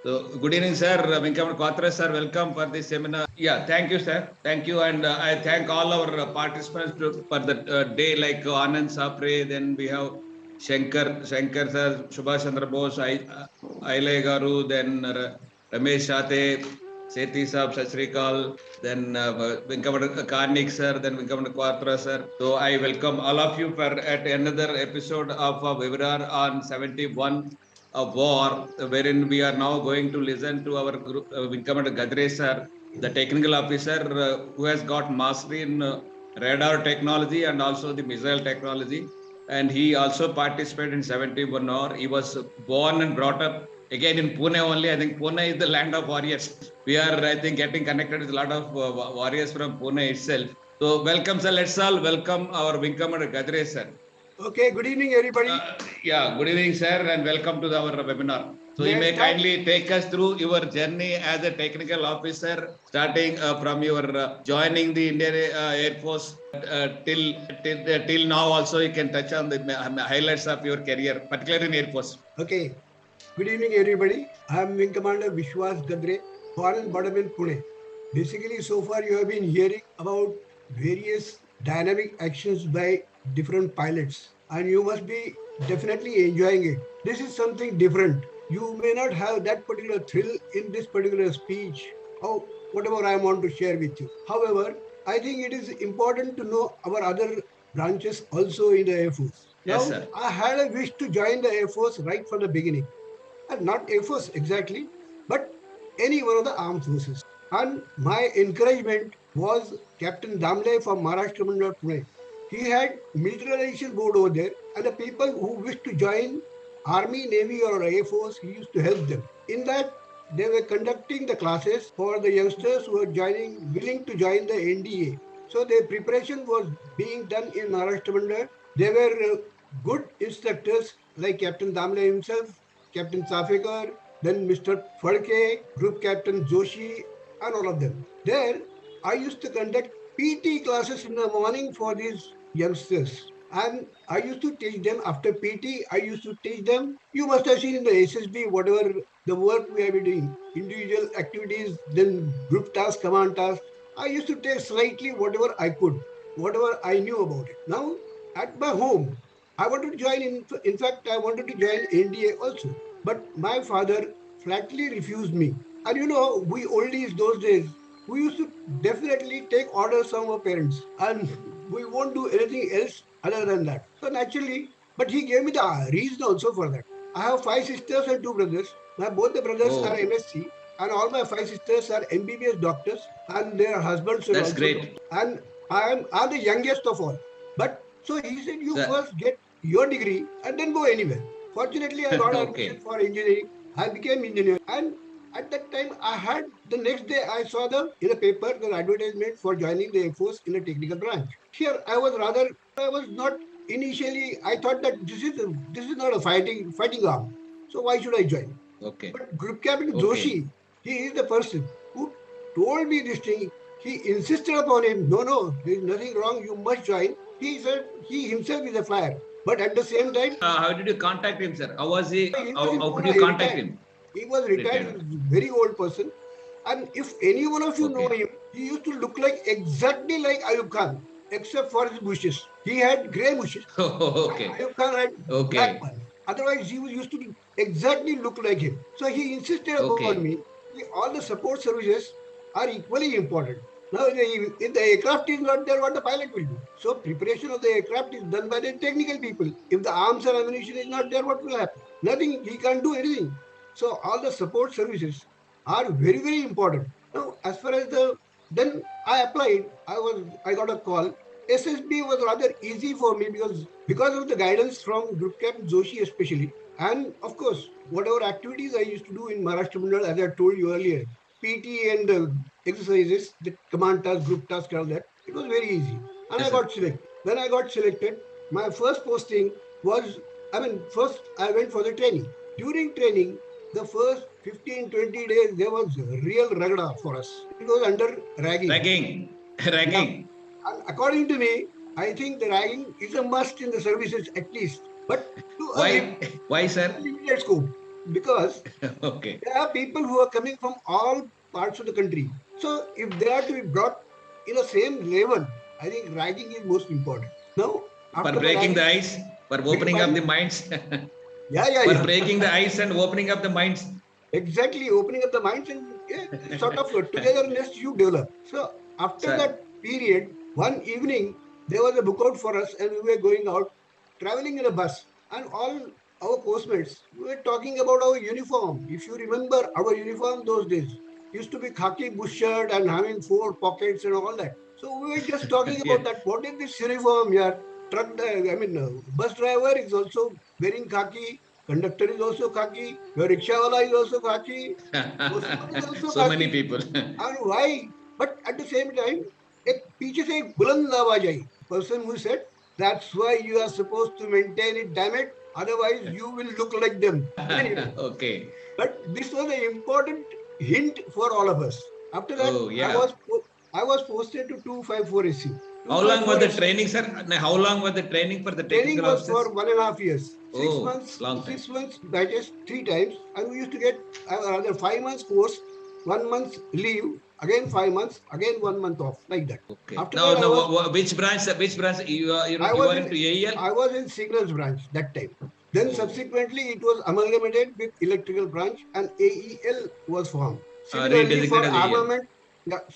So, good evening, sir. Venkamat Quatra, sir. Welcome for this seminar. Yeah, thank you, sir. Thank you, and I thank all our participants for the day, like Anand Sapre. Then we have Shankar sir, Subhash Chandra Bose, Aile Garu, then Ramesh Shate, Sethi Saab, Sasrikal, then Venkamat Karnik sir, then Venkamat Quatra sir. So I welcome all of you for at another episode of a webinar on 71 a war, wherein we are now going to listen to our group, Vinkamat Gadre sir, the technical officer who has got mastery in radar technology and also the missile technology. And he also participated in 71 war. He was born and brought up again in Pune only. I think Pune is the land of warriors. We are, I think, getting connected with a lot of warriors from Pune itself. So welcome, sir. Let's all welcome our Vinkamat Gadre sir. Okay, good evening, everybody. Yeah, good evening, sir, and welcome to our webinar. So, you may kindly take us through your journey as a technical officer, starting from your joining the Indian Air Force till now. Also, you can touch on the highlights of your career, particularly in Air Force. Okay, good evening, everybody. I am Wing Commander Vishwas Gadre, born and brought up in Pune. Basically, so far you have been hearing about various dynamic actions by different pilots, and you must be definitely enjoying it. This is something different. You may not have that particular thrill in this particular speech or whatever I want to share with you. However, I think it is important to know our other branches also in the Air Force. Yes, Now, sir. I had a wish to join the Air Force right from the beginning. And not Air Force exactly, but any one of the armed forces. And my encouragement was Captain Damle from Maharashtra Mandal Pune. He had militarization board over there, and the people who wished to join Army, Navy, or Air Force, he used to help them. In that, they were conducting the classes for the youngsters who were willing to join the NDA. So their preparation was being done in Maharashtra Mandal. There were good instructors like Captain Damle himself, Captain Safekar, then Mr. Phadke, Group Captain Joshi, and all of them. There, I used to conduct PT classes in the morning for these youngsters. And I used to teach them after PT, I used to teach them. You must have seen in the SSB whatever the work we have been doing, individual activities, then group task, command task. I used to take slightly whatever I could, whatever I knew about it. Now, at my home, I wanted to join, in fact, I wanted to join NDA also. But my father flatly refused me. And you know, we oldies those days, we used to definitely take orders from our parents and we won't do anything else other than that. So naturally, but he gave me the reason also for that. I have five sisters and two brothers. Both the brothers are MSc and all my five sisters are MBBS doctors and their husbands are That's also great. doctors. And I'm the youngest of all. But so he said, you Sir. first get your degree and then go anywhere. Fortunately, I got admission for engineering. I became engineer. And at that time, I had the next day I saw in the paper the advertisement for joining the Air Force in a technical branch. Here, I was not initially. I thought that this is not a fighting arm. So why should I join? Okay. But Group Captain Joshi, he is the person who told me this thing. He insisted upon him. No, there is nothing wrong. You must join. He said he himself is a flyer. But at the same time, how did you contact him, sir? How was he? How could you He contact retired. him? He was retired. He was a very old person. And if any one of you know him, he used to look like exactly like Ayub Khan, except for his bushes. He had grey bushes. Okay. Ayub Khan had black ones. Otherwise, he used to exactly look like him. So he insisted upon me. All the support services are equally important. Now, if the aircraft is not there, what the pilot will do? So preparation of the aircraft is done by the technical people. If the arms and ammunition is not there, what will happen? Nothing. He can't do anything. So all the support services are very important. Now, as far as then I applied. I got a call. SSB was rather easy for me because of the guidance from Group Captain Joshi especially, and of course whatever activities I used to do in Maharashtra Mandal, as I told you earlier, PT and exercises, the command task, group task, all that. It was very easy, and I got selected. When I got selected, my first posting was, first I went for the training. During training, the first 15-20 days, there was real ragda for us. It was under ragging. Ragging. Yeah. And according to me, I think the ragging is a must in the services at least. But to why, sir? limited scope. because Okay. there are people who are coming from all parts of the country. So if they are to be brought in the same level, I think ragging is most important. Now, For after the breaking the ragging, ice, for beg your opening up pardon? the minds, Yeah, yeah, for yeah. breaking the ice and opening up the minds. Exactly, opening up the minds and sort of togetherness you develop. So after Sir, that period, one evening there was a book out for us, and we were going out, traveling in a bus, and all our postmates we were talking about our uniform. If you remember, our uniform those days used to be khaki bush shirt and having four pockets and all that. So we were just talking yeah. about that. What is this uniform? Yeah, bus driver is also wearing khaki. Conductor is also khaki. Your rickshawala is also khaki. Postman is also So many khaki. people. And why? But at the same time, एक पीछे से एक बुलंद आवाज आई. Person who said, "That's why you are supposed to maintain it, damn it. Otherwise, you will look like them." Okay. But this was an important hint for all of us. After that, Oh, yeah. I was posted to 254 SU. How long was 254 the SU. training, sir? No, how long was the training for the Training technical was officers? for 1.5 years, Oh, long time. 6 months batches 3 times, and we used to get rather 5 months course, 1 month leave, again 5 months, again 1 month off, like that. Okay. After Now, that, now, which branch? Which branch I you was are in into AEL? I was in signals branch that time. Then Oh, subsequently it was amalgamated with electrical branch, and AEL was formed. redesignated as AEL.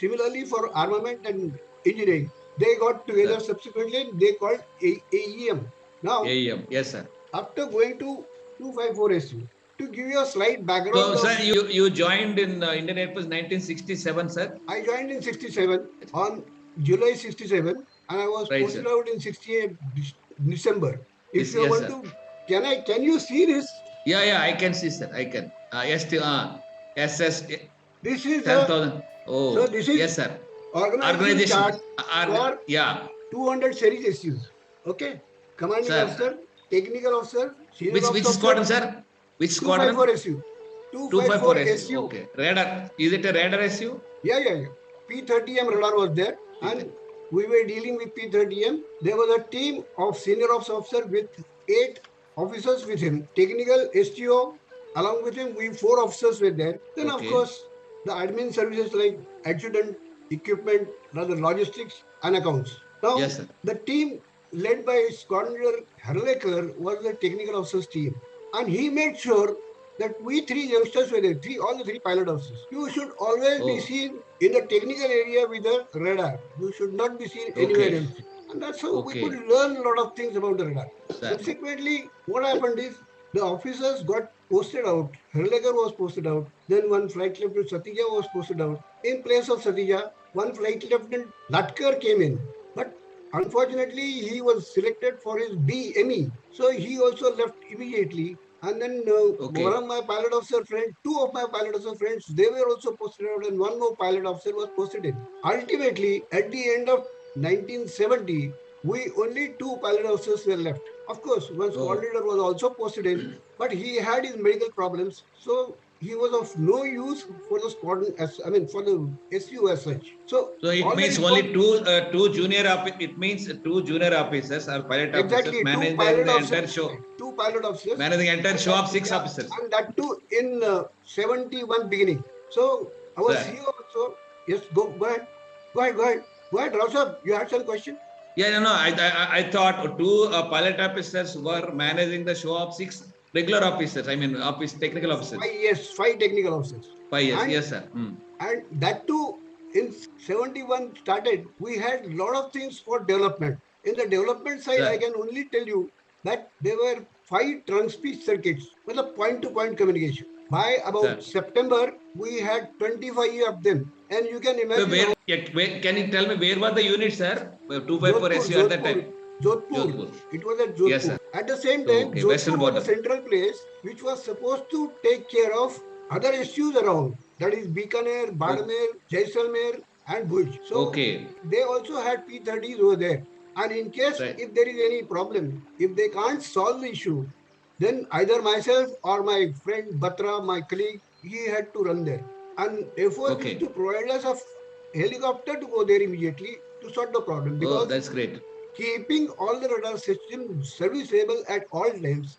Similarly for armament and engineering, they got together Sir, subsequently. They called AEM. Now, AEM. Yes, sir. after going to 254 SU, to give you a slight So, background sir, of, you joined in Indian Air Force 1967, sir. I joined in 67 on July 67, and I was Right, posted sir. out in 68 December. If This, you yes, want sir. to, can you see this? Yeah, yeah, I can see, sir. I can. SS This is a 10,000. so Oh, this is yes, sir. organization Organization. chart for Yeah, 200 series issues. Okay, commanding sir. officer, technical officer, senior Which ops officer, squadron, sir? Which 254 squadron? SU, 254 254 SU. SU. Okay. Radar. Is it a radar SU? Yeah, yeah, yeah. P30M radar was there, and we were dealing with P30M. There was a team of senior ops officer with 8 officers with him. Technical STO, along with him, we 4 officers were there. Then, of Okay. course, the admin services like adjutant, equipment, rather logistics, and accounts. Now, Yes, sir. the team led by Squadron Leader Harlekar was the technical officers team, and he made sure that we 3 youngsters were there, all the 3 pilot officers. You should always be Oh, seen in the technical area with a radar. You should not be seen anywhere okay. else. And that's how we could Okay. learn a lot of things about the radar. Sir. Subsequently, what happened is the officers got posted out. Herlegar was posted out. Then one flight lieutenant Satija was posted out. In place of Satija, one flight lieutenant Latkar came in. But unfortunately, he was selected for his BME. So he also left immediately. And then one Okay. of my pilot officer friends, 2 of my pilot officer friends, they were also posted out, and one more pilot officer was posted in. Ultimately, at the end of 1970, we only 2 pilot officers were left. Of course, one squad Oh. leader was also posted in, but he had his medical problems, so he was of no use for the squadron as for the SU as such. So So it all the means only two junior it means two junior officers or pilot officers exactly two managing pilot the officers, entire show, two pilot officers, managing the entire and show that of six yeah, officers. and that too in 71 beginning. So our Sir. CEO also, yes, go ahead, Rausa, you had some question. Yeah, no, no. I thought two pilot officers were managing the show of six regular officers. I mean, office technical officers. 5 years, 5 technical officers, 5 years. and Yes, sir. Hmm. that too in 71 started. We had a lot of things for development. In the development side, I Sir. can only tell you that there were 5 trunk-speech circuits with a point-to-point communication. By about Sir. September, we had 25 of them, and you can imagine Where, how yeah, can you tell me where was the unit, sir? 254 Jodhpur, SU at that Jodhpur, time. Jodhpur. Jodhpur. It was at Yes, Jodhpur. sir. At the same Oh, time, okay. Jodhpur Western was the border. central place which was supposed to take care of other issues around. That is Bikaner, Oh, Badmer, Jaisalmer, and Bhuj. So okay. they also had P30s over there. And in case Right. if there is any problem, if they can't solve the issue, then either myself or my friend Batra, my colleague, he had to run there. And Air Force used Okay. to provide us a helicopter to go there immediately to solve the problem, Oh, because that's great. keeping all the radar systems serviceable at all times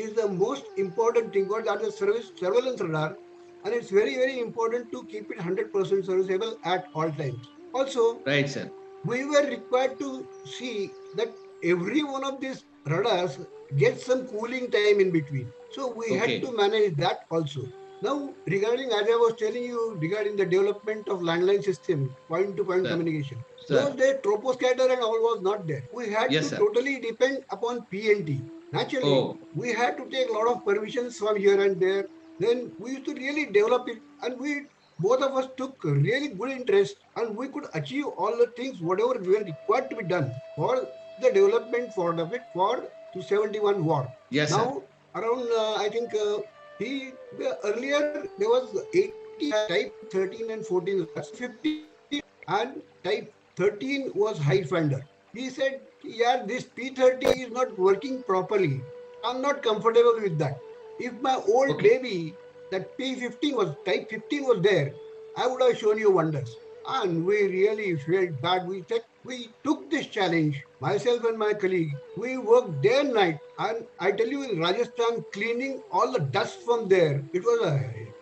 is the most important thing. What are the surveillance radar, and it's very very important to keep it 100% serviceable at all times. Also, Right, sir. we were required to see that every one of these radars gets some cooling time in between. So we had to Okay. manage that also. Now, regarding, as I was telling you, regarding the development of landline system, point-to-point Sir. communication, those Sir. days troposcatter and all was not there. We had Yes, to sir. totally depend upon PNT. Naturally, Oh, we had to take a lot of permissions from here and there. Then we used to really develop it, and we both of us took really good interest, and we could achieve all the things whatever were required to be done for the development for of it for 271 war. yes, sir. Now around I think earlier there was 80 type 13 and 14 radars, 50 and type 13 was high finder. He said, yeah, this P30 is not working properly. I'm not comfortable with that. If my old Okay. baby, that P15 was type 15 was there, I would have shown you wonders. And we really felt bad. We took this challenge, myself and my colleague. We worked day and night. And I tell you, in Rajasthan, cleaning all the dust from there, it was a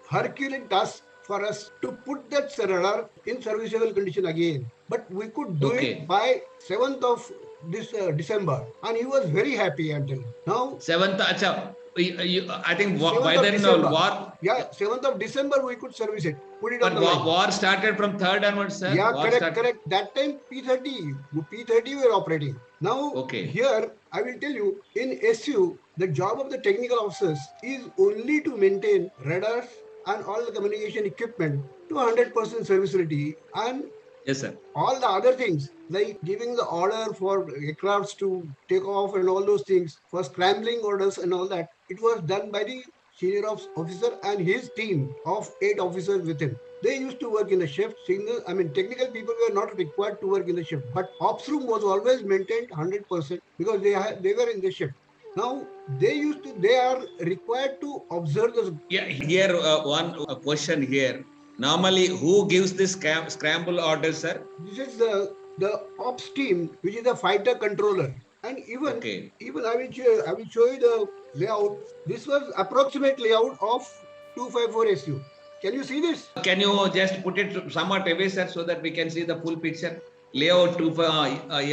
Herculean task for us to put that radar in serviceable condition again. But we could do it Okay. by 7th of this December. And he was very happy until now. 7th, acha, I think 7th by of then December. war, Yeah, 7th of December we could service it, put it on but the line. war started from 3rd onwards, sir. Yeah, War correct, started. correct. That time P30 were operating. Now Okay. here I will tell you in SU the job of the technical officers is only to maintain radars and all the communication equipment to 100% serviceability, and Yes, sir. all the other things like giving the order for aircrafts to take off and all those things for scrambling orders and all that, it was done by the senior officer and his team of 8 officers with him. They used to work in the shift. Technical people were not required to work in the shift, but ops room was always maintained 100% because they were in the shift. Now they are required to observe the. Yeah, here one question here. Normally, who gives this scramble order, sir? This is the ops team, which is the fighter controller, and Okay. even I will show you the layout. This was approximate layout of 254 SU. Can you see this? Can you just put it somewhat away, sir, so that we can see the full picture? Layout to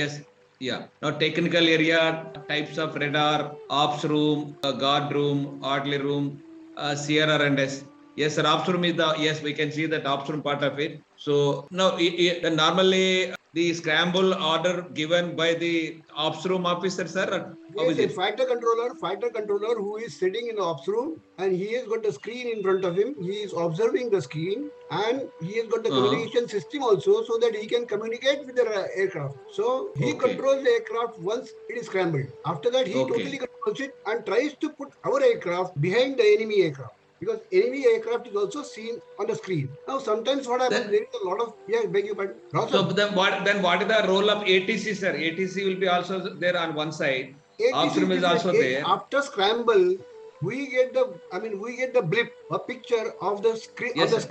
yes. Yeah. Now technical area, types of radar, ops room, guard room, artillery room, CRR and S. Yes, sir. Ops room is the, yes, we can see that ops room part of it. So now normally the scramble order given by the ops room officer, sir. How Yes, is a it? fighter controller who is sitting in the ops room, and he has got the screen in front of him. He is observing the screen, and he has got the communication system also, so that he can communicate with the aircraft. So he Okay. controls the aircraft once it is scrambled. After that, he totally Okay. controls it and tries to put our aircraft behind the enemy aircraft, because enemy aircraft is also seen on the screen. Now, sometimes what happens, there is a lot of, yeah, beg your pardon. So then what is the role of ATC, sir? ATC will be also there on one side. Ops ATC is room is different. also there. After scramble, we get the blip, a picture of the screen Yes, sir.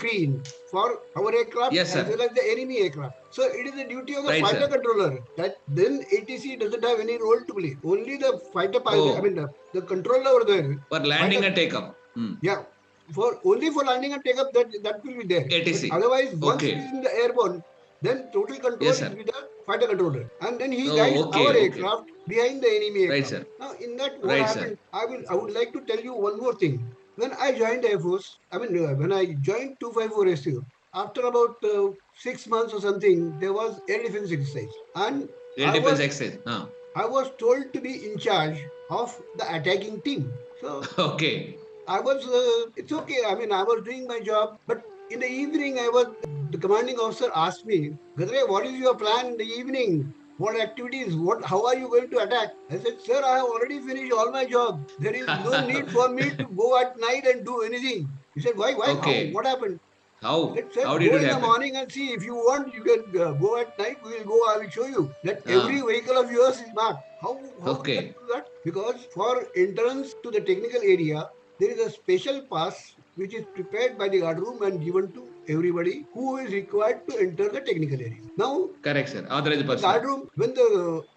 for our aircraft Yes, as sir. well as the enemy aircraft. So it is the duty of the Right, fighter sir. controller, that then ATC doesn't have any role to play. Only the fighter pilot, Oh, the controller over there. for landing Fighter, and takeoff. yeah, for only for landing and take up, that will be there. But ATC. otherwise, once it Okay. is in the airborne, then total control Yes, is sir. with the fighter controller, and then he guides Oh, our okay, okay. aircraft behind the enemy Right, aircraft. sir. Now, in that, what Right, happened? sir. I would like to tell you one more thing. When I joined the Air Force, when I joined 254 SU, after about 6 months or something, there was air defense exercise, and Air I defense was exercise. I was told to be in charge of the attacking team. So Okay. it's okay. I was doing my job, but in the evening, the commanding officer asked me, Gadre, what is your plan in the evening? What activities? How are you going to attack? I said, sir, I have already finished all my job. There is no need for me to go at night and do anything. He said, why? How? Okay. What happened? I How? said, sir, How did go it in the happen? morning and see. If you want, you can go at night. We will go. I will show you that every Ah, vehicle of yours is marked. How can okay. you do that? Because for entrance to the technical area, there is a special pass which is prepared by the guard room and given to everybody who is required to enter the technical area. Now, Correct, sir. Authorized the guard person. room, when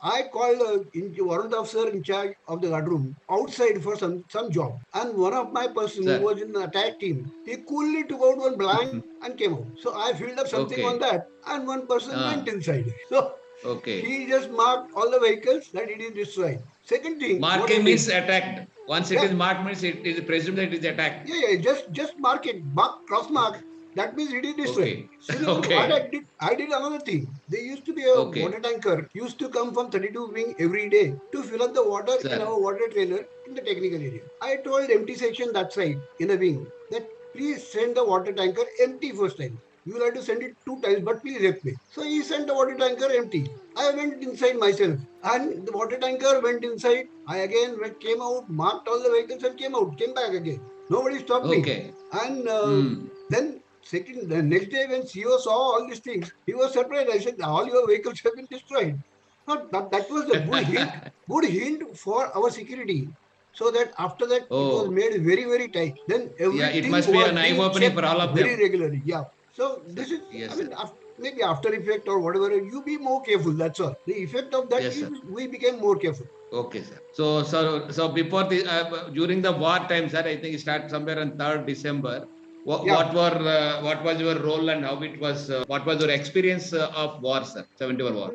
I called warrant officer in charge of the guard room outside for some job, and one of my person who Sir. was in the attack team, he coolly took out one blank and came out. So I filled up something on Okay. that, and one person went Ah, inside. So okay. he just marked all the vehicles that it is destroyed. Second thing, what he Marking did, means attacked. Once it yeah, is marked means it is presumed that it is attacked. yeah, just mark it, cross mark. That means it is destroyed. Okay. Similarly, what Okay. I did another thing. There used to be a water Okay. tanker used to come from 32 wing every day to fill up the water in Sir. our water trailer in the technical area. I told empty section that side in a wing that please send the water tanker empty first time. You will have to send it 2 times, but please help me. So he sent the water tanker empty. I went inside myself, and the water tanker went inside. I again came out, marked all the vehicles, and came out, came back again. Nobody stopped me. Okay. And Hmm. then the next day when CEO saw all these things, he was surprised. I said, all your vehicles have been destroyed. Now, that was a good hint for our security. So that after that, it was Oh, made very, very tight. Then yeah, it everything must be was an being eye-opening checked for all of very them. regularly. Yeah. So Sir. this is, Yes, I sir. mean, maybe after effect or whatever, you be more careful. That's all. The effect of that Yes, is sir. we became more careful. Okay, sir. So before the during the war time, sir, I think it started somewhere on 3rd December. Yeah. What was your role and how it was? What was your experience of war, sir? 71 war.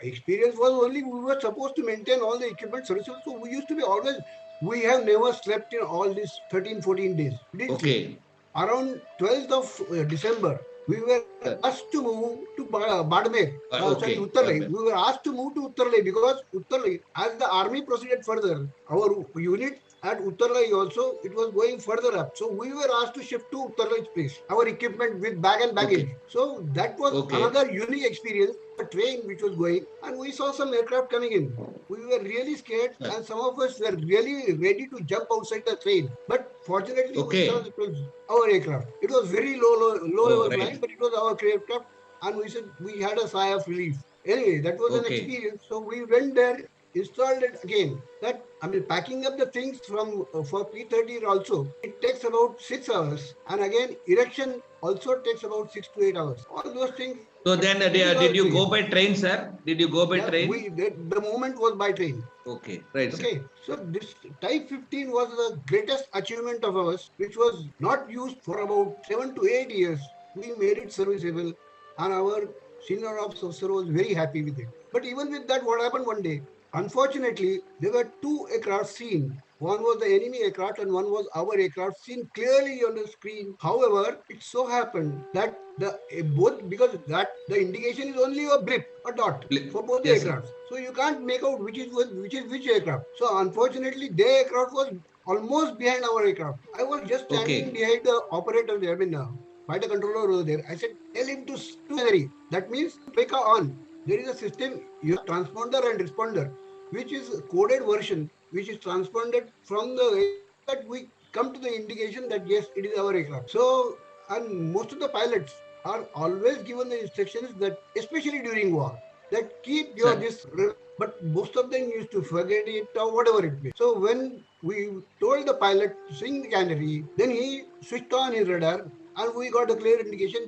Experience was only we were supposed to maintain all the equipment services. So we used to be always, we have never slept in all these 13, 14 days. We didn't sleep. Okay, Around 12th of December, we were sir. asked to move to Badmer, sorry, Okay, Uttarlai. Badmer. We were asked to move to Uttarlai because Uttarlai, as the army proceeded further, our unit at Uttarlai also, it was going further up. So we were asked to shift to Uttarlai's place, our equipment with bag and baggage. Okay, So that was okay, another unique experience, a train which was going, and we saw some aircraft coming in. We were really scared, sir. and some of us were really ready to jump outside the train. But fortunately, we saw Okay. it was our aircraft. It was very low Oh, level flying, right. but it was our aircraft, and we said we had a sigh of relief. Anyway, that was an Okay. experience. So we went there, installed it again. That I mean, packing up the things from for P-30 also, it takes about 6 hours, and again erection also takes about 6 to 8 hours. All those things. So But then, this is all did you go experience. by train, sir? Did you go by Yeah, train? the moment was by train. Okay, right, sir. Okay, so this Type 15 was the greatest achievement of ours, which was not used for about 7 to 8 years. We made it serviceable, and our senior ops officer was very happy with it. But even with that, what happened one day? Unfortunately, there were two aircraft seen. One was the enemy aircraft and one was our aircraft seen clearly on the screen. However, it so happened that the both because that the indication is only a blip, a dot for both the Yes, sir. aircraft. So you can't make out which aircraft. So unfortunately, their aircraft was almost behind our aircraft. I was just standing Okay. behind the operator there, I mean, flight controller over there. I said, tell him to Henry. That means Peka on. There is a system, you have transponder and responder, which is coded version, which is transponded from the that we come to the indication that yes, it is our aircraft. So, and most of the pilots are always given the instructions that, especially during war, that keep your Sir. this, but most of them used to forget it or whatever it may. So when we told the pilot to swing the canary, then he switched on his radar and we got a clear indication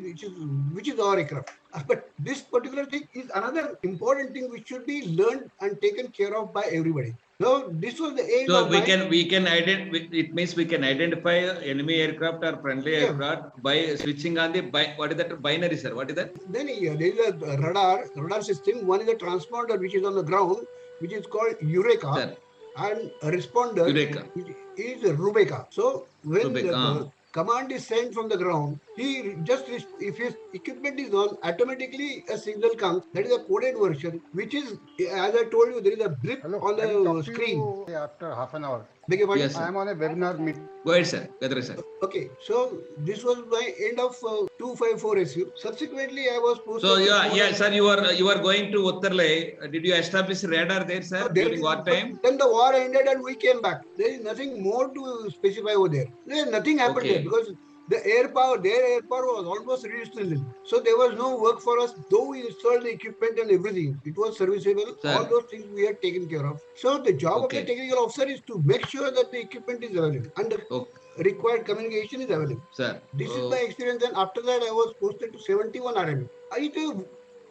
which is our aircraft. But this particular thing is another important thing which should be learned and taken care of by everybody. So this was the aim So of my we can identify. It means we can identify enemy aircraft or friendly yeah. aircraft by switching on the what is that binary, sir? What is that? Then there is a radar system. One is a transponder which is on the ground, which is called Eureka, Sir, and a responder Eureka, which is Rubeka. So when Rubik. the command is sent from the ground, he just if his equipment is on, automatically a signal comes. That is a coded version, which is, as I told you, there is a blip Hello, on I will the talk to screen. you after half an hour. Beg your pardon? Yes, I sir. am on a webinar meeting. Go ahead, sir. Gadre, sir. Okay, so this was my end of 254 SU. Subsequently, I was posted. So to yeah, sir. You are going to Uttarlai. Did you establish radar there, sir, There during is, war time? then the war ended and we came back. There is nothing more to specify over there. There nothing happened there Okay. because the air power, their air power was almost reduced to nil. So there was no work for us, though we installed the equipment and everything. It was serviceable. All Sir. those things we had taken care of. So the job of the Okay. technical officer is to make sure that the equipment is available and the Okay. required communication is available. Sir. This is my experience, and after that, I was posted to 71 RMA.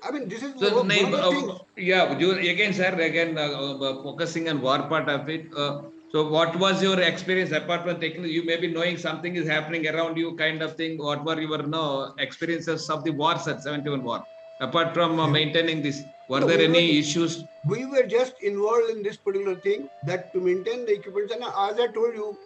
I mean, this is So, one of the things. yeah, again, sir, again, focusing on war part of it. So, what was your experience apart from taking? You may be knowing something is happening around you, kind of thing. What were your experiences of the wars at 71 war? Apart from maintaining this, were No, there we any were- issues? We were just involved in this particular thing that to maintain the equipment. And as I told you,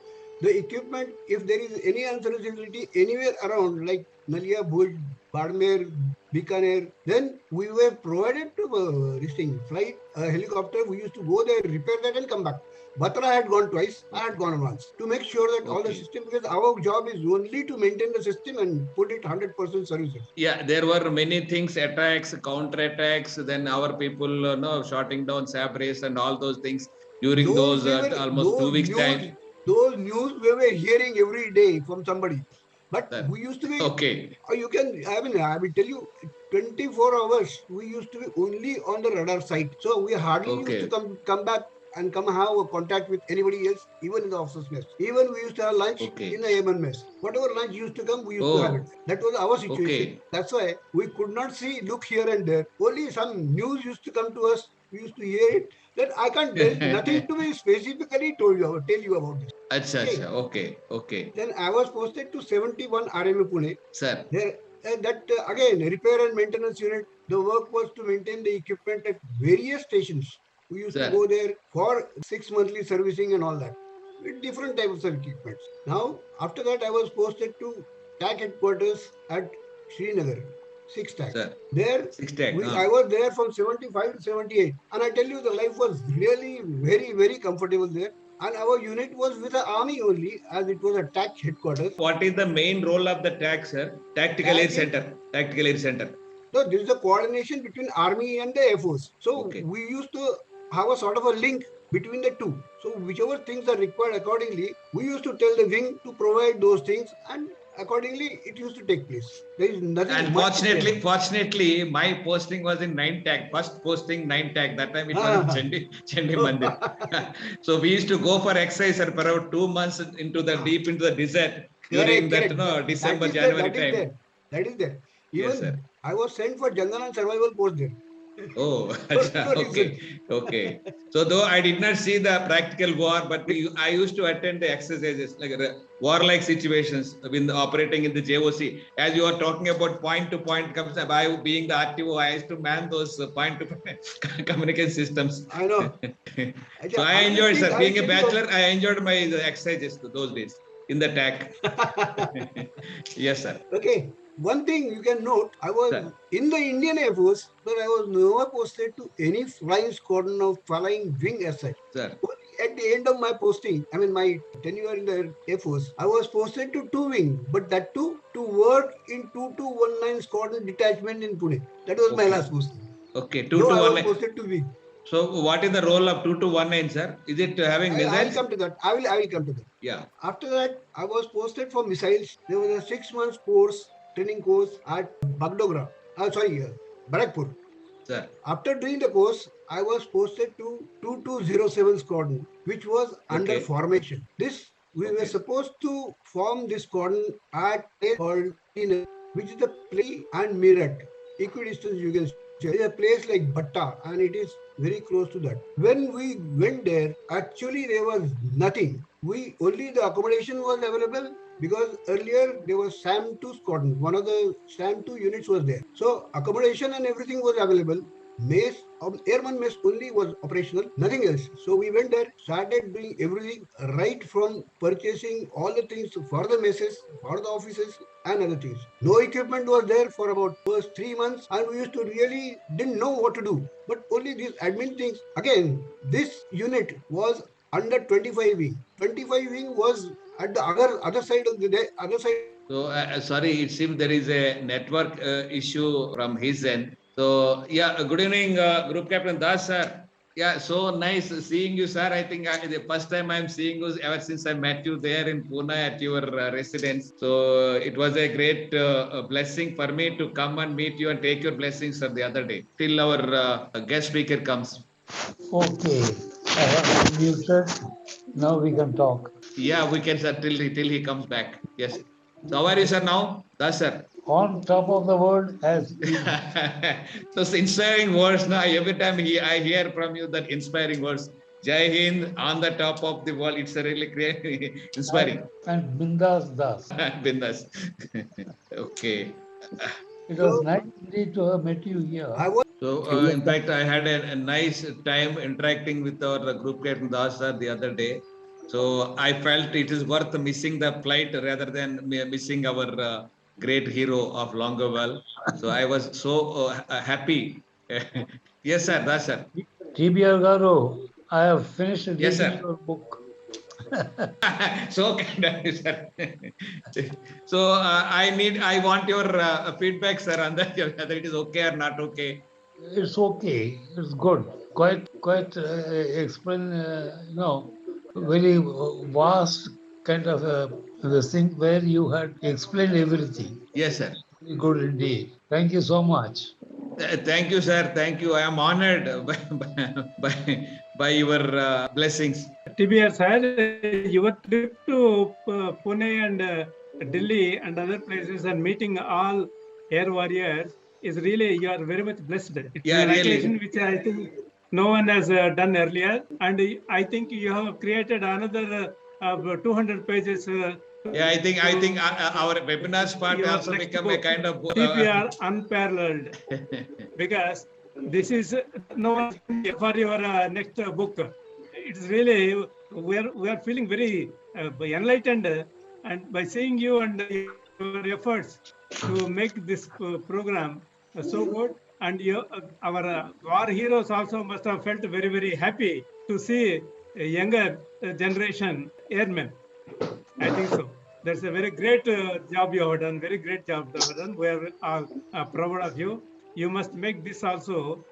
the equipment, if there is any unserviceability anywhere around, like Nalia, Bhuj, Badmer, Bikaner, then we were provided to this thing, flight, helicopter. We used to go there, repair that, and come back. Batra had gone twice. I had gone once to make sure that all the Okay. system, because our job is only to maintain the system and put it 100% services. Yeah, there were many things, attacks, counter attacks. Then our people, shutting down Sabres and all those things during those almost 2 weeks time. Those news we were hearing every day from somebody. But Sir. we used to be, Okay. you can, I will tell you, 24 hours, we used to be only on the radar site. So we hardly Okay. used to come back and come have a contact with anybody else, even in the officers' mess. Even we used to have lunch Okay. in the airman mess. Whatever lunch used to come, we used to have it. That was our situation. Okay. That's why we could not look here and there. Only some news used to come to us. We used to hear it. That I can't, there is nothing to be specifically tell you about this. Acha. Okay. Then I was posted to 71 RMA Pune. Sir. There, again, repair and maintenance unit. The work was to maintain the equipment at various stations. We used to go there for 6 monthly servicing and all that, with different types of equipment. Now, after that, I was posted to TAC headquarters at Srinagar, 6 TAC. Sir. There, 6 TAC. I was there from 75 to 78, and I tell you, the life was really very, very comfortable there. And our unit was with the army only, as it was a TAC headquarters. What is the main role of the TAC, sir? Tactical Air Center. Tactical Air Center. So this is the coordination between army and the air force. So Okay. we used to have a sort of a link between the two. So whichever things are required accordingly, we used to tell the wing to provide those things, and accordingly it used to take place. There is nothing. And much fortunately, my posting was in 9 TAC. First posting 9 TAC. That time it was in Chendi Mandir. So we used to go for exercise for around 2 months deep into the desert during that December, January time. That is there. Yes, Even sir. I was sent for jungle and survival post there. Oh, No okay. So though I did not see the practical war, but I used to attend the exercises, like warlike situations when operating in the JOC. As you are talking about point to point, by being the RTO, I used to man those point to point communication systems. I know. So I enjoyed, sir. Being a bachelor, I enjoyed my exercises those days in the TAC. Yes, sir. Okay. One thing you can note, I was in the Indian Air Force, but I was never posted to any flying squadron or flying wing as such. Sir. At the end of my posting, I mean my tenure in the Air Force, I was posted to 2 wing, but that too to work in 2219 Squadron Detachment in Pune. That was my last posting. Okay, I 2219. was posted to wing. So what is the role of 2219, sir? Is it having I will missiles? come to that. I will come to that. Yeah. After that, I was posted for missiles. There was a 6 months course, training course at Bagdogra. Barakpur. Sir. After doing the course, I was posted to 2207 Squadron, which was under formation. We were supposed to form this squadron at a place called Tina, which is the place and Meerut, equidistant you can say. There is a place like Bhatta, and it is very close to that. When we went there, actually there was nothing. Only the accommodation was available, because earlier there was SAM 2 squadron. One of the SAM 2 units was there. So accommodation and everything was available. Airman mess only was operational, nothing else. So we went there, started doing everything, right from purchasing all the things for the messes, for the offices and other things. No equipment was there for about first 3 months, and we used to really didn't know what to do. But only these admin things. Again, this unit was under 25 wing. 25 wing was at the other side of the other side. So sorry, it seems there is a network issue from his end. So yeah, good evening, Group Captain Das, sir. Yeah, so nice seeing you, sir. I think the first time I'm seeing you ever since I met you there in Pune at your residence. So it was a great blessing for me to come and meet you and take your blessings, sir, the other day. Till our guest speaker comes. Okay, I have muted. Now we can talk. Yeah, we can, sir, till he comes back. Yes. So how are you, sir, now? That's sir. On top of the world as usual. So it's inspiring words now. Every time I hear from you that inspiring words. Jai Hind, on the top of the world. It's a really great, inspiring. And Bindas Das. Bindas. Okay. It was So- nice indeed to have met you here. I was So, in fact, I had a nice time interacting with our group captain Das sir the other day. So I felt it is worth missing the flight rather than missing our great hero of Longowell. So I was so happy. Yes, sir. That's sir. TBR Garu, I have finished reading Yes, sir. your book. So kind of you, sir. So I want your feedback, sir, on that whether it is okay or not okay. It's okay. It's good. Quite explain, very vast kind of this thing where you had explained everything. Yes, sir. Very good indeed. Thank you so much. Thank you, sir. Thank you. I am honored by your blessings. TBR sir, your trip to Pune and Delhi and other places and meeting all air warriors is really, you are very much blessed. It's Yeah, an really. occasion which I think no one has done earlier. And I think you have created another 200 pages. Yeah, I think our webinars part Your also next become a book, kind of TBR unparalleled, because this is no one for your next book. It's really, we are feeling very enlightened, and by seeing you and your efforts to make this program so good, and our war heroes also must have felt very, very happy to see a younger generation airmen. I think so. That's a very great job you have done. Very great job you have done. We are proud of you. You must make this also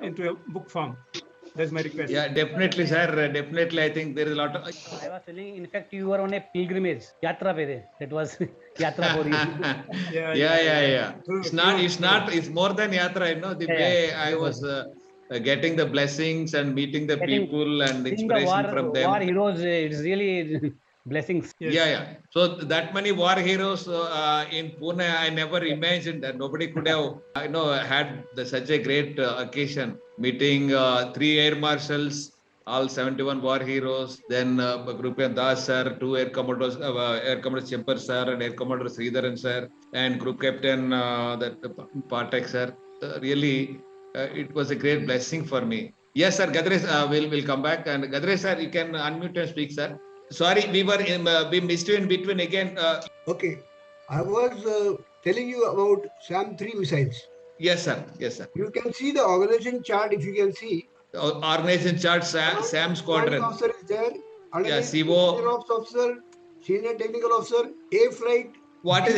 into a book form. That's my request. Yeah, definitely, sir. Definitely, I think there is a lot of. I was telling, in fact, you were on a pilgrimage, yatra pe the. That was yatra for you. Yeah. True, It's not. true, It's not. It's more than yatra. You know, the Yeah, way yeah. I was getting the blessings and meeting the Getting- people and Seeing the inspiration from them. war heroes, it's really blessings. Yes. Yeah. So that many war heroes in Pune, I never imagined that nobody could have, had such a great occasion meeting 3 air marshals, all 71 war heroes, then Group Das sir, 2 air commodores, Air Commodore Chempar sir and Air Commodore Sridharan sir, and Group Captain Patek sir. Really, it was a great blessing for me. Yes, sir. Gadre, we'll come back. And Gadre sir, you can unmute and speak, sir. Sorry, we missed you in between again. okay. I was telling you about SAM-3 missiles. Yes, sir. Yes, sir. You can see the organization chart if you can see. Organization chart, SAM Commanding Squadron. officer is there. Yeah, Underneath, CO. Senior ops officer, senior technical officer, A flight, What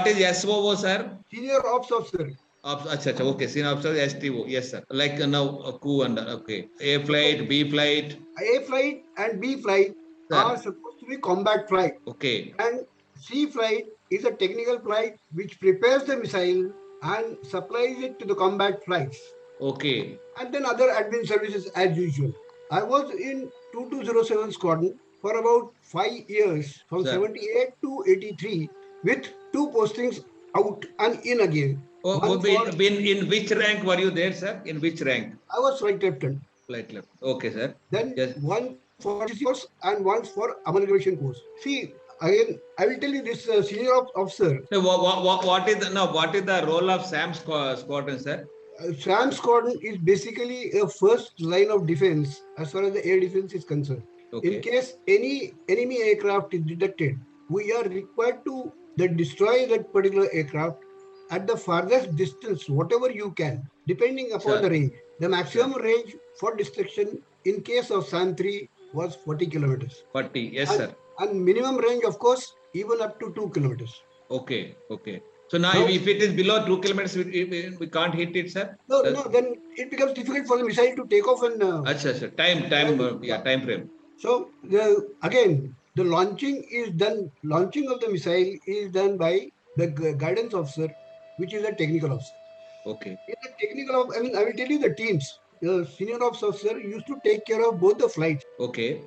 is SOO, sir? senior ops officer. Acha, okay. Senior officer, STO. Yes, sir. Like now, coup and okay. A flight, B flight. A flight and B flight Sir. are supposed to be combat flight, Okay. and C flight is a technical flight which prepares the missile and supplies it to the combat flights, Okay. and then other admin services as usual. I was in 2207 Squadron for about 5 years, from Sir. 78 to 83, with 2 postings out and in again. Oh, One for- in which rank were you there, sir? In which rank? I was flight captain. Flight left. Okay, sir. Then Yes. one for course and one for amalgamation course. See, again, I will tell you this senior officer, So, what is the role of SAM Squadron, sir? SAM Squadron is basically a first line of defense as far as the air defense is concerned. Okay. In case any enemy aircraft is detected, we are required to destroy that particular aircraft at the farthest distance, whatever you can, depending upon Sure. the range. The maximum range for destruction in case of SAM-3 was 40 kilometers. 40. Yes, sir. And minimum range, of course, even up to 2 kilometers. Okay. So now, Now- if it is below 2 kilometers, we can't hit it, sir. No, then it becomes difficult for the missile to take off and. Acha. Time frame. So again, the launching is done. Launching of the missile is done by the guidance officer, which is a technical officer. Okay. In the technical, I will tell you the teams. The senior ops officer used to take care of both the flights. Okay.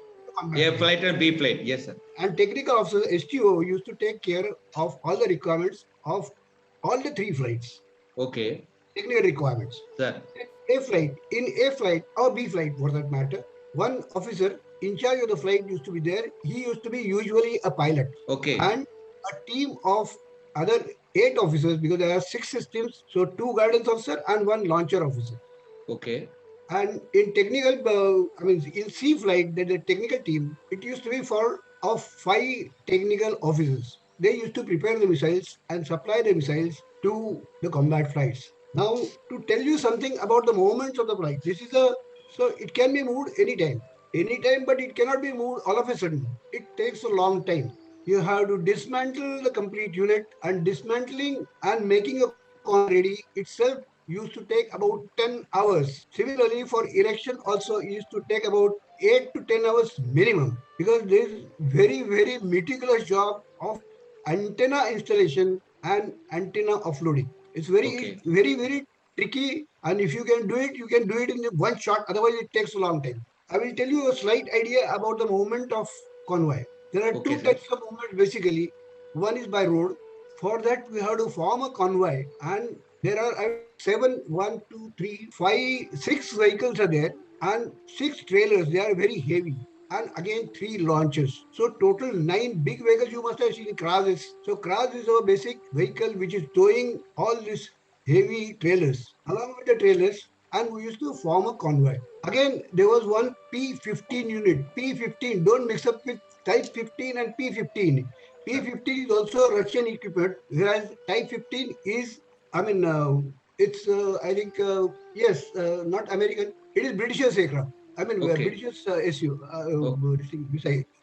A flight and B flight. Yes, sir. And technical officer STO used to take care of all the requirements of all the 3 flights. Okay. Technical requirements. Sir. In A flight or B flight for that matter, one officer in charge of the flight used to be there. He used to be usually a pilot. Okay. And a team of other 8 officers, because there are 6 systems, so 2 guidance officer and 1 launcher officer. Okay. And in technical, in C flight, the technical team, it used to be of 5 technical officers. They used to prepare the missiles and supply the missiles to the combat flights. Now, to tell you something about the movements of the flight, so it can be moved anytime, but it cannot be moved all of a sudden. It takes a long time. You have to dismantle the complete unit, and dismantling and making a con ready itself used to take about 10 hours. Similarly, for erection also used to take about 8 to 10 hours minimum, because there is very, very meticulous job of antenna installation and antenna offloading. It's very, very tricky, and if you can do it, you can do it in one shot. Otherwise, it takes a long time. I will tell you a slight idea about the movement of convoy. There are 2 types of movement basically. One is by road. For that, we have to form a convoy, and there are 7, 1, 2, 3, 5, 6 vehicles are there, and 6 trailers. They are very heavy. And again 3 launches. So total 9 big vehicles you must have seen. Kras. So Kras is our basic vehicle which is towing all these heavy trailers. Along with the trailers, and we used to form a convoy. Again, there was one P-15 unit. P-15, don't mix up with Type 15 and P-15. P-15 is also Russian equipment, whereas Type 15 is, it's, not American. It is British aircraft. British SU,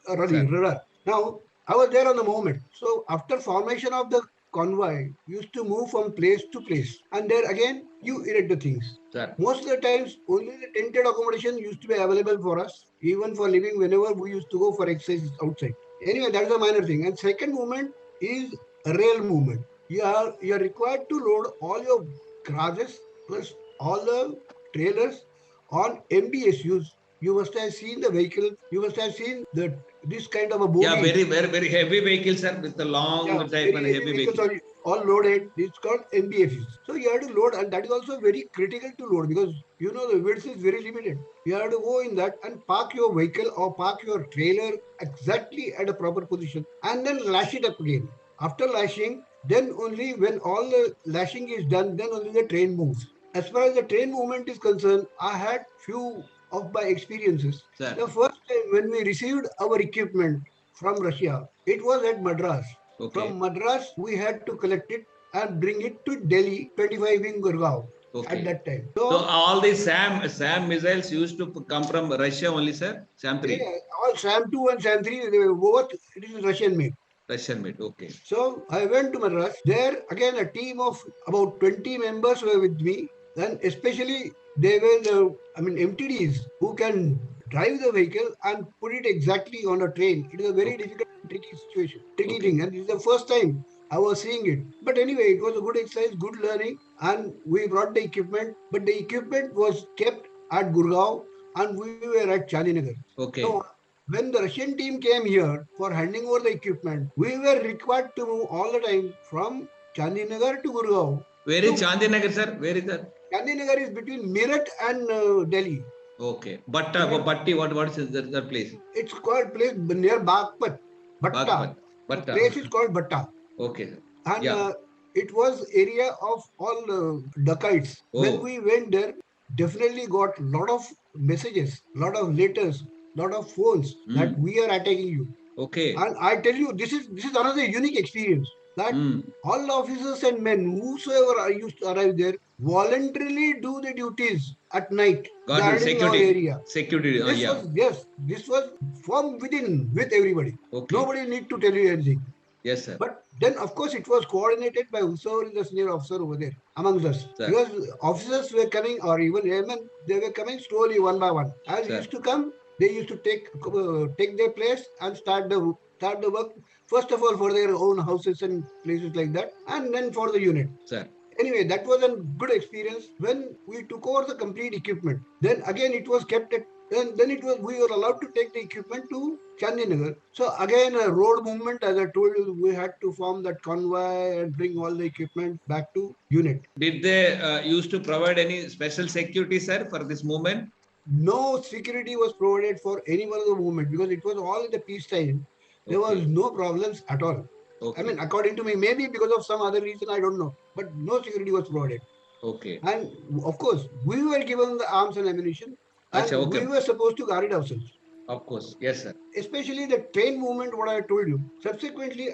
radar. Now, I was there on the moment. So after formation of the convoy, used to move from place to place. And there again, you erect the things. Sir. Most of the times, only the tented accommodation used to be available for us, even for living whenever we used to go for exercise outside. Anyway, that's a minor thing. And second movement is rail movement. You are required to load all your Krases plus all the trailers on MBSUs. You must have seen the vehicle. You must have seen this kind of a bogie. Yeah, very, very, very heavy vehicles, sir, with the long type and heavy vehicles. All loaded. It's called MBFUs. So you have to load, and that is also very critical to load, because the width is very limited. You have to go in that and park your vehicle or park your trailer exactly at a proper position, and then lash it up again. After lashing, then only when all the lashing is done, then only the train moves. As far as the train movement is concerned, I had few of my experiences. Sir. The first time when we received our equipment from Russia, it was at Madras. Okay. From Madras, we had to collect it and bring it to Delhi, 25 in Gurgaon at that time. So all these SAM missiles used to come from Russia only, sir? SAM 3? Yeah, all SAM 2 and SAM 3, both it is Russian made. Russian made, okay. So I went to Madras. There again a team of about 20 members were with me. Then especially they were the MTDs who can drive the vehicle and put it exactly on a train. It is a very difficult, tricky situation, tricky thing. And this is the first time I was seeing it. But anyway, it was a good exercise, good learning. And we brought the equipment, but the equipment was kept at Gurgaon and we were at Chandinagar. Okay. So when the Russian team came here for handing over the equipment, we were required to move all the time from Chandinagar to Gurgaon. Where is Chandinagar, sir? Where is that? Chandinagar is between Meerut and Delhi. Okay. Batti, what is that place? It's called place near Bagpat. Bhatta. The place is called Bhatta. Okay. And it was area of all dacoits. When we went there, definitely got lot of messages, lot of letters, lot of phones that we are attacking you. Okay. And I tell you, this is another unique experience. That all the officers and men, whosoever used to arrive there, voluntarily do the duties at night. Security. Area. Security. This was from within, with everybody. Okay. Nobody need to tell you anything. Yes, sir. But then, of course, it was coordinated by whosoever is the senior officer over there amongst us. Sir. Because officers were coming, or even airmen, they were coming slowly one by one. As Sir. used to come, they used to take their place and start the work. First of all, for their own houses and places like that, and then for the unit. Sir. Anyway, that was a good experience. When we took over the complete equipment, then again it was kept at. Then it was we were allowed to take the equipment to Chandinagar. So again, a road movement, as I told you, we had to form that convoy and bring all the equipment back to unit. Did they used to provide any special security, sir, for this movement? No security was provided for any one of the movement because it was all in the peace time. There was Okay. no problems at all. Okay. I mean, according to me, maybe because of some other reason, I don't know. But no security was provided. Okay. And of course, we were given the arms and ammunition, and Acha, okay. we were supposed to guard it ourselves. Of course. Yes, sir. Especially the train movement, what I told you. Subsequently,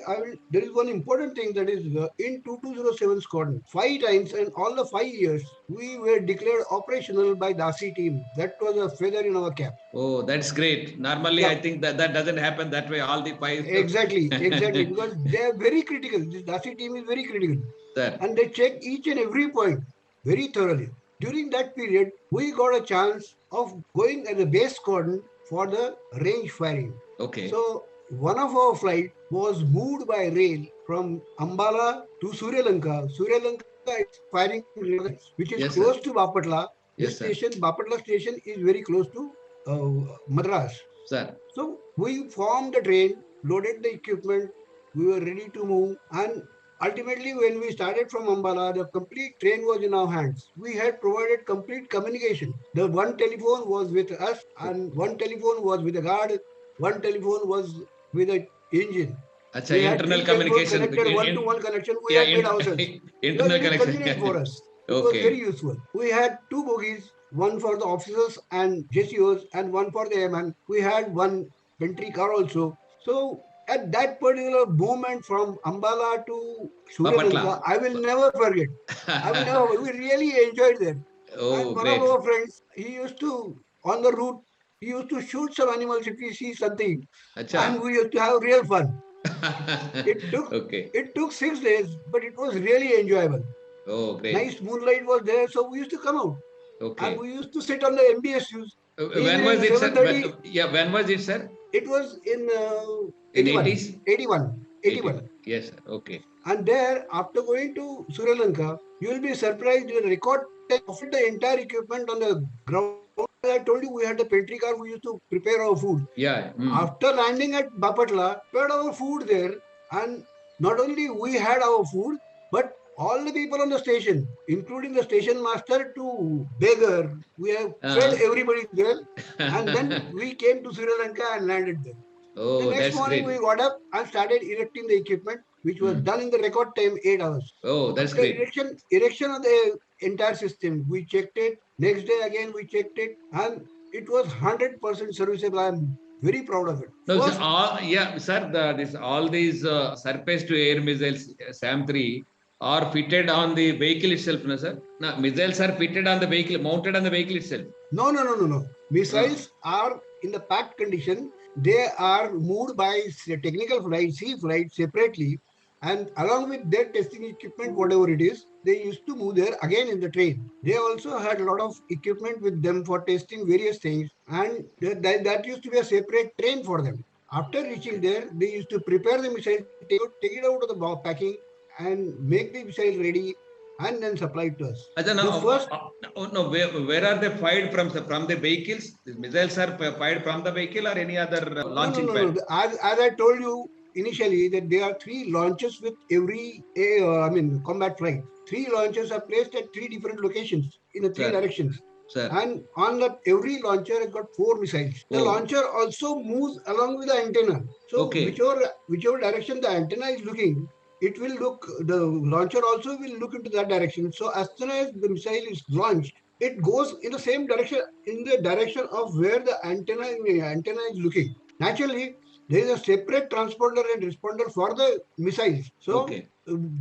there is one important thing that is in 2207 squadron, 5 times and all the 5 years, we were declared operational by Dasi team. That was a feather in our cap. Oh, that's great. Normally, Yeah. I think that doesn't happen that way. All the 5. Exactly, because they are very critical. This Dasi team is very critical. Sir. And they check each and every point very thoroughly. During that period, we got a chance of going as a base squadron for the range firing. Okay. So one of our flight was moved by rail from Ambala to Surya Lanka. Surya Lanka is firing range, which is Yes, close sir. to Bapatla. This Yes, sir. station, Bapatla station, is very close to Madras. Sir. So we formed the train, loaded the equipment, we were ready to move, and ultimately when we started from Ambala, the complete train was in our hands. We had provided complete communication. The one telephone was with us, and one telephone was with the guard, one telephone was with the engine. Acha, We had internal three telephones communication connected between one-to-one connection. We yeah, had made ourselves. internal It was very convenient for connection. us. It was Okay. very useful. We had 2 bogies, one for the officers and JCOs, and one for the airmen. We had one pantry car also. So at that particular moment from Ambala to Surya Bapatla. Lanka, I will never forget. I will never. We really enjoyed there. Oh, And one great. of our friends, he used to on the route, he used to shoot some animals if we see something, and Acha. we used to have real fun. Okay. It took 6 days, but it was really enjoyable. Oh, great. Nice moonlight was there, so we used to come out. Okay. And we used to sit on the MBSUs. When was it, sir? 7:30. Yeah, when was it, sir? It was in In 81, 80s? 81. Yes, sir. Okay. And there, after going to Sri Lanka, you will be surprised the record time of the entire equipment on the ground. I told you we had the pantry car, we used to prepare our food. Yeah. After landing at Bapatla, we had our food there, and not only we had our food, but all the people on the station, including the station master to beggar, we have fed everybody there, and then we came to Sri Lanka and landed there. Oh, The next that's morning great. we got up and started erecting the equipment, which was done in the record time 8 hours. Oh, that's After great. erection of the entire system, we checked it. Next day again we checked it, and it was 100% serviceable. I am very proud of it. No, First, sir, all these surface to air missiles, SAM-3, are fitted on the vehicle itself, no, sir? No, missiles are fitted on the vehicle, mounted on the vehicle itself. no. Missiles are in the packed condition. They are moved by technical flight, sea flight separately, and along with their testing equipment, whatever it is, they used to move there again in the train. They also had a lot of equipment with them for testing various things, and that used to be a separate train for them. After reaching there, they used to prepare the missile, take it out of the packing, and make the missile ready, and then supply it to us. Acha, The first- where are they fired from? From the vehicles? The missiles are fired from the vehicle or any other launching pad? As I told you initially, that there are 3 launches with every combat flight. 3 launches are placed at 3 different locations in the 3 Sir. directions. Sir. And on that, every launcher has got 4 missiles. The Oh. launcher also moves along with the antenna. So Okay. whichever direction the antenna is looking, it will look. The launcher also will look into that direction. So as soon as the missile is launched, it goes in the same direction, in the direction of where the antenna is looking. Naturally, there is a separate transponder and responder for the missiles. So Okay.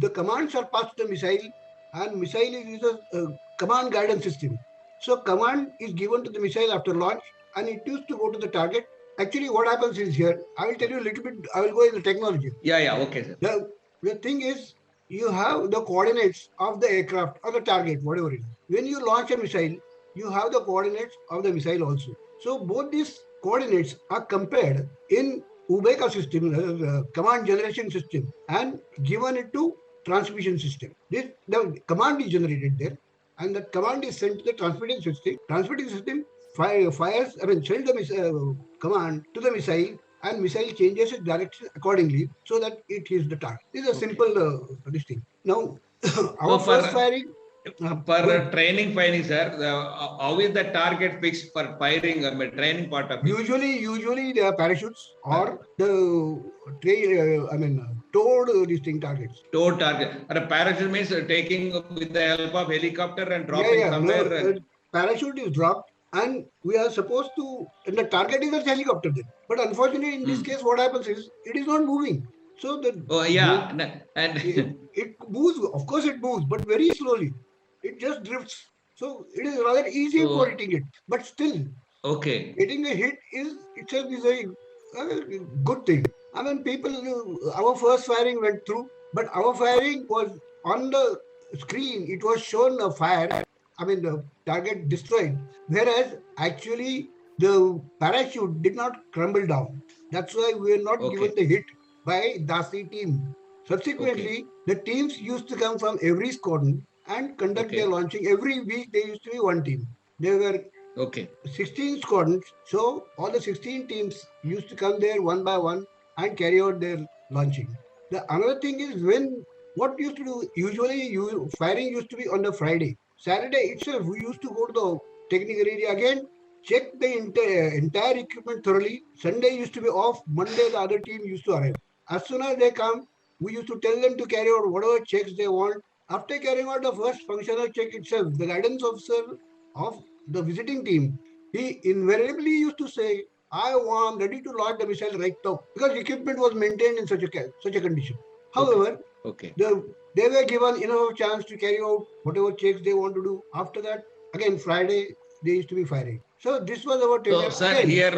the commands are passed to the missile, and missile is a command guidance system. So command is given to the missile after launch, and it used to go to the target Actually, what happens is here, I will tell you a little bit, I will go in the technology. Yeah, okay, sir. The thing is, you have the coordinates of the aircraft or the target, whatever it is. When you launch a missile, you have the coordinates of the missile also. So both these coordinates are compared in UBECA system, command generation system, and given it to transmission system. The command is generated there, and that command is sent to the transmitting system. Transmitting system fires, send the command to the missile, and missile changes its direction accordingly so that it hits the target. This is a simple this thing. Now, our for- first firing. For training firing, sir, how is the target fixed for firing? Training part of it. Usually the parachutes or the towed this thing targets. Towed target. Or a parachute means taking with the help of helicopter and dropping somewhere. No, parachute is dropped, and we are supposed to. And the target is a helicopter then. But unfortunately, in this case, what happens is it is not moving. So the And it moves. Of course, it moves, but very slowly. It just drifts. So it is rather easy for hitting it. But still, okay. getting a hit is itself is a good thing. I mean, our first firing went through, but our firing was on the screen. It was shown a fire. I mean, the target destroyed. Whereas actually, the parachute did not crumble down. That's why we were not given the hit by Dasi team. Subsequently, the teams used to come from every squadron and conduct their launching. Every week, there used to be one team. There were 16 squadrons. So all the 16 teams used to come there one by one and carry out their launching. The another thing is what used to do, usually firing used to be on the Friday. Saturday itself, we used to go to the technical area again, check the entire equipment thoroughly. Sunday used to be off. Monday, the other team used to arrive. As soon as they come, we used to tell them to carry out whatever checks they want. After carrying out the first functional check itself, the guidance officer of the visiting team, he invariably used to say, I'm ready to launch the missile right now, because equipment was maintained in such a condition. However, they were given enough chance to carry out whatever checks they want to do. After that, again, Friday, they used to be firing. So this was our So, sir, here,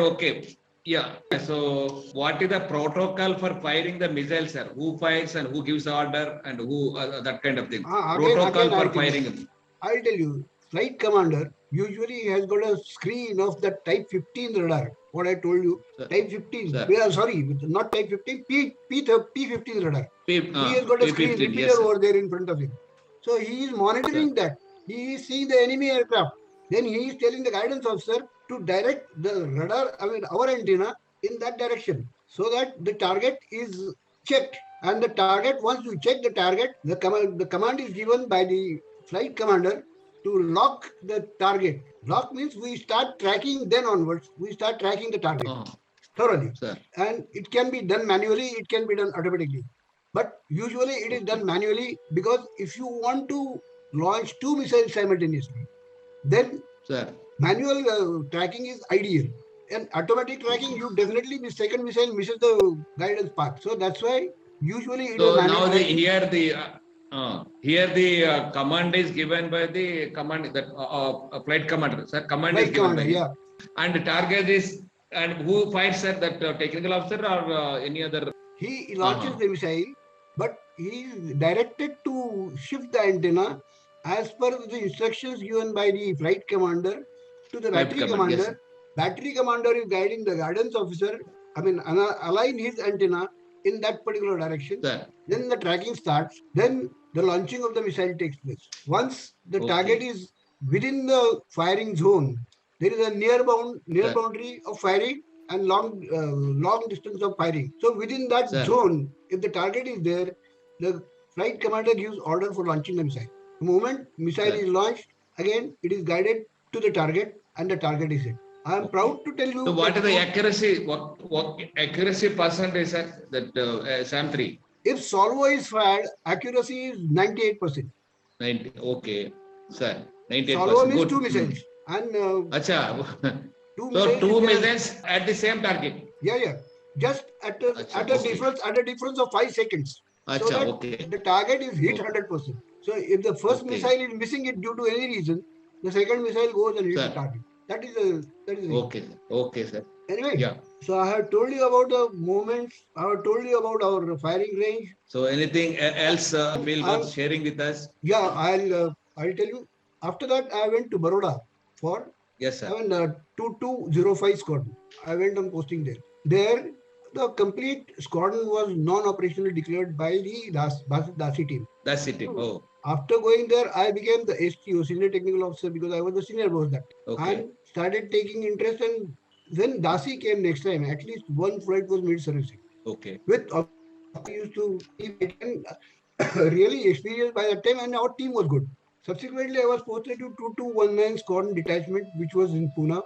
yeah. So, what is the protocol for firing the missile, sir? Who fires and who gives order and who that kind of thing? Protocol for firing. I'll tell you. Flight commander usually has got a screen of the Type 15 radar. What I told you, Type 15. Sorry, not Type 15. P15 radar. He has got a screen repeater over there in front of him. So he is monitoring that. He is seeing the enemy aircraft. Then he is telling the guidance officer to direct the radar, our antenna in that direction, so that the target is checked. And the target, once you check the target, the command is given by the flight commander to lock the target. Lock means we start tracking, then onwards, we start tracking the target thoroughly. And it can be done manually, it can be done automatically. But usually it is done manually, because if you want to launch 2 missiles simultaneously, then manual tracking is ideal. And automatic tracking, you definitely, the second missile misses the guidance path. So that's why usually it is manual. Now here the command is given by the command flight commander. Sir, command is given by him. And the target is, and who fires, sir? That technical officer or any other? He launches the missile, but he is directed to shift the antenna as per the instructions given by the flight commander to the battery commander. Yes. Battery commander is guiding the guidance officer. Align his antenna in that particular direction. Then the tracking starts. Then the launching of the missile takes place. Once the target is within the firing zone, there is a near boundary of firing and long distance of firing. So within that zone, if the target is there, the flight commander gives order for launching the missile. The moment missile is launched, again it is guided to the target and the target is hit. I am proud to tell you. So what is the accuracy? What accuracy percentage, sir? That SAM 3. If salvo is fired, accuracy is 98%. 90. Okay, sir. 98%. Salvo means 2 missiles. And two missiles at the same target. Yeah. Just at a difference of 5 seconds. So that the target is hit 100%. So if the first missile is missing it due to any reason, the second missile goes and hits the target. That is the Okay, sir. Okay, sir. Anyway, Yeah. so I have told you about the moments. I have told you about our firing range. So anything else feel worth sharing with us? Yeah, I'll tell you. After that, I went to Baroda for Yes, sir. 2205 squadron. I went on posting there. There, the complete squadron was non-operational declared by the Dasi team. That's it. Oh, After going there, I became the STO, senior technical officer, because I was the senior boss that time. okay. And started taking interest. And when Dasi came next time, at least one flight was mid-servicing. Okay. With I used to and really experienced by that time, and our team was good. Subsequently, I was posted to 221 man squadron detachment, which was in Pune.